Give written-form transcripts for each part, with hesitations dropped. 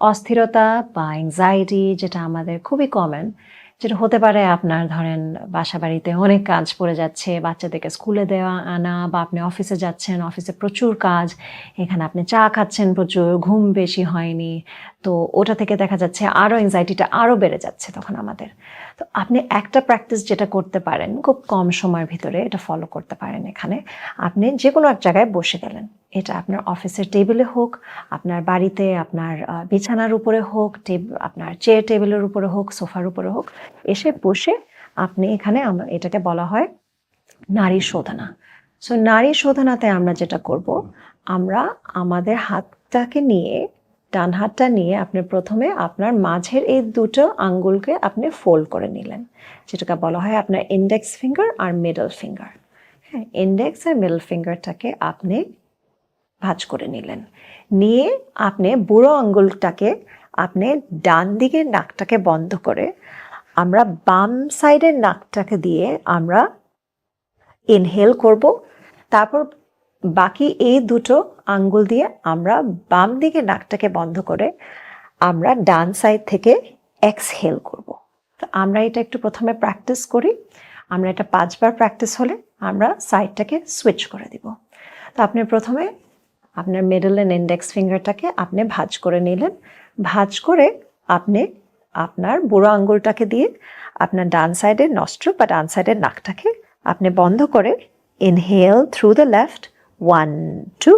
অস্থিরতা বা অ্যাংজাইটি যেটা আমাদের খুবই কমন, যেটা হতে পারে আপনার ধরেন বাসা বাড়িতে অনেক কাজ পড়ে যাচ্ছে, বাচ্চাদেরকে স্কুলে দেওয়া আনা, বা আপনি অফিসে যাচ্ছেন, অফিসে প্রচুর কাজ, এখানে আপনি চা খাচ্ছেন প্রচুর, ঘুম বেশি হয়নি, তো ওটা থেকে দেখা যাচ্ছে আরও অ্যাংজাইটিটা আরও বেড়ে যাচ্ছে তখন আমাদের। তো আপনি একটা প্র্যাকটিস যেটা করতে পারেন খুব কম সময়ের ভিতরে, এটা ফলো করতে পারেন। এখানে আপনি যে কোনো এক জায়গায় বসে গেলেন, এটা আপনার অফিসের টেবিলে হোক, আপনার বাড়িতে আপনার বিছানার উপরে হোক, আপনার চেয়ার টেবিলের উপরে হোক, সোফার উপরে হোক, এসে বসে আপনি এখানে, এটাকে বলা হয় নাড়ি শোধনা। সো নাড়ি শোধনাতে আমরা যেটা করব, আমরা আমাদের হাতটাকে নিয়ে, ডান হাতটা নিয়ে আপনি প্রথমে আপনার মাঝের এই দুটো আঙ্গুলকে আপনি ফোল্ড করে নিলেন, যেটাকে বলা হয় আপনার ইন্ডেক্স ফিঙ্গার আর মিডল ফিঙ্গার। হ্যাঁ, ইন্ডেক্স আর মিডল ফিঙ্গারটাকে আপনি ভাঁজ করে নিলেন, নিয়ে আপনি বুড়ো আঙ্গুলটাকে আপনি ডান দিকের নাকটাকে বন্ধ করে আমরা বাম সাইডের নাকটাকে দিয়ে আমরা ইনহেল করব, তারপর বাকি এই দুটো আঙ্গুল দিয়ে আমরা বাম দিকে নাকটাকে বন্ধ করে আমরা ডান সাইড থেকে এক্সহেল করব। তো আমরা এটা একটু প্রথমে প্র্যাকটিস করি, আমরা এটা 5 বার প্র্যাকটিস হলে আমরা সাইডটাকে সুইচ করে দিব। তো আপনি প্রথমে আপনার মিডল অ্যান্ড ইন্ডেক্স ফিঙ্গারটাকে আপনি ভাঁজ করে নিলেন, ভাঁজ করে আপনি আপনার বুড়ো আঙ্গুলটাকে দিয়ে আপনার ডান সাইডের নস্ট্র বা ডান সাইডের নাকটাকে আপনি বন্ধ করে inhale through the left 1 2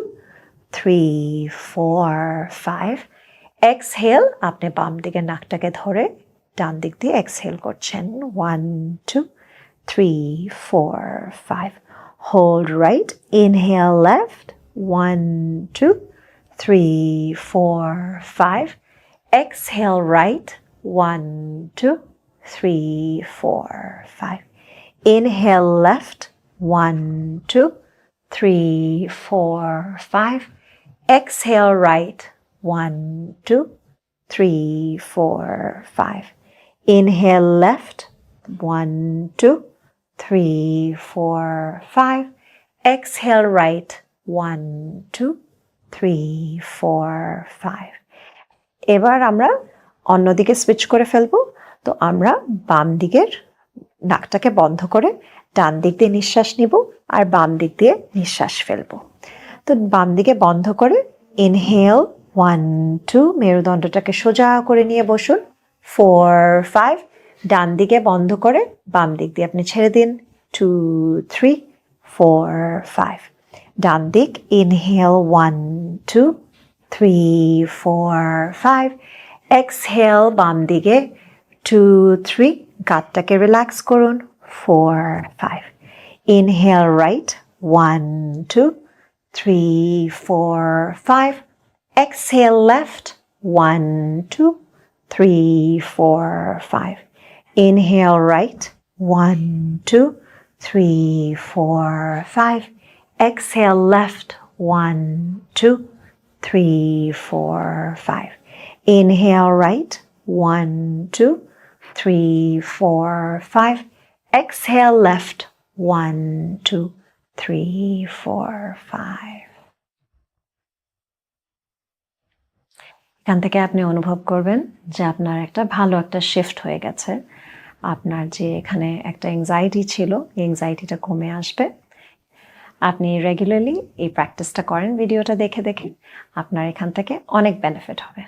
3 4 5, exhale আপনি বাম দিকে নাকটাকে ধরে ডান দিক দিয়ে এক্সহেল করছেন 1 2 3 4 5, hold right, inhale left 1 2 3 4 5, exhale right 1 2 3 4 5, inhale left 1 2 3 4 5, exhale right 1 2 3 4 5, inhale left 1 2 3 4 5, exhale right 1 2 3 4 5। এবার আমরা অন্যদিকে সুইচ করে ফেলবো। তো আমরা বাম দিকের নাকটাকে বন্ধ করে ডান দিক দিয়ে নিঃশ্বাস নিব আর বাম দিক দিয়ে নিঃশ্বাস ফেলবো। তো বাম দিকে বন্ধ করে ইনহেল 1 2, মেরুদণ্ডটাকে সোজা করে নিয়ে বসুন 4 5, ডান দিকে বন্ধ করে বাম দিক দিয়ে আপনি ছেড়ে দিন 2 3 4 5, ডান দিক ইনহেল 1 2 3 4 5, এক্সহেল বাম দিকে 2 3, গাঁটটাকে রিল্যাক্স করুন 4 5, inhale right 1 2 3 4 5, exhale left 1 2 3 4 5, inhale right 1 2 3 4 5, exhale left 1 2 3 4 5, inhale right 1 2 3 4 5, exhale left 1 2 3 4 5। এখান থেকে আপনি অনুভব করবেন যে আপনার একটা ভালো একটা শিফট হয়ে গেছে, আপনার যে এখানে একটা অ্যাংজাইটি ছিল এই অ্যাংজাইটিটা কমে আসবে। আপনি রেগুলারলি এই প্র্যাকটিসটা করেন, ভিডিওটা দেখে দেখে আপনার এখান থেকে অনেক বেনিফিট হবে।